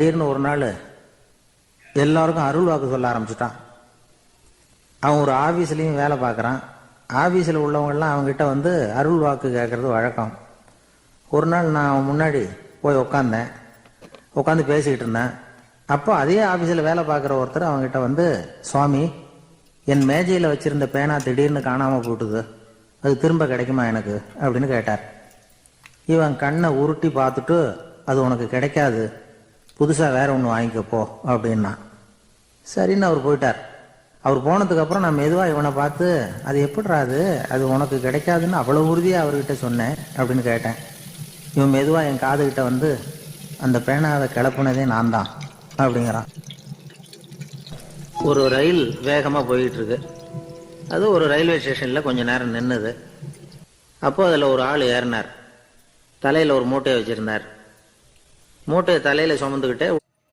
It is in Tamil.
திடீர்னு ஒரு நாள் எல்லாருக்கும் அருள் வாக்கு சொல்ல ஆரம்பிச்சுட்டான். அவன் ஒரு ஆஃபீஸ்லேயும் வேலை பார்க்குறான். ஆஃபீஸில் உள்ளவங்கெல்லாம் அவங்ககிட்ட வந்து அருள் வாக்கு கேட்குறது வழக்கம். ஒரு நாள் நான் அவன் முன்னாடி போய் உட்காந்து பேசிக்கிட்டு இருந்தேன். அப்போ அதே ஆஃபீஸில் வேலை பார்க்குற ஒருத்தர் அவங்ககிட்ட வந்து, சுவாமி, என் மேஜையில் வச்சுருந்த பேனா திடீர்னு காணாமல் போட்டுது, அது திரும்ப கிடைக்குமா எனக்கு அப்படின்னு கேட்டார். இவன் கண்ணை உருட்டி பார்த்துட்டு, அது உனக்கு கிடைக்காது, புதுசாக வேற ஒன்று வாங்கிக்கப்போ அப்படின்னா. சரின்னு அவர் போயிட்டார். அவர் போனதுக்கப்புறம் நான் மெதுவாக இவனை பார்த்து, அது எப்படிறாது, அது உனக்கு கிடைக்காதுன்னு அவ்வளோ உறுதியாக அவர்கிட்ட சொன்னேன் அப்படின்னு கேட்டேன். இவன் மெதுவாக என் காதுகிட்ட வந்து, அந்த பேனாவை கிளப்புனதே நான் தான் அப்படிங்கிறான். ஒரு ரயில் வேகமாக போயிட்டு இருக்கு. அது ஒரு ரயில்வே ஸ்டேஷனில் கொஞ்சம் நேரம் நின்றுது. அப்போ அதில் ஒரு ஆள் ஏறினார். தலையில் ஒரு மூட்டையை வச்சுருந்தார். மூட்டையை தலையில் சுமந்துக்கிட்டே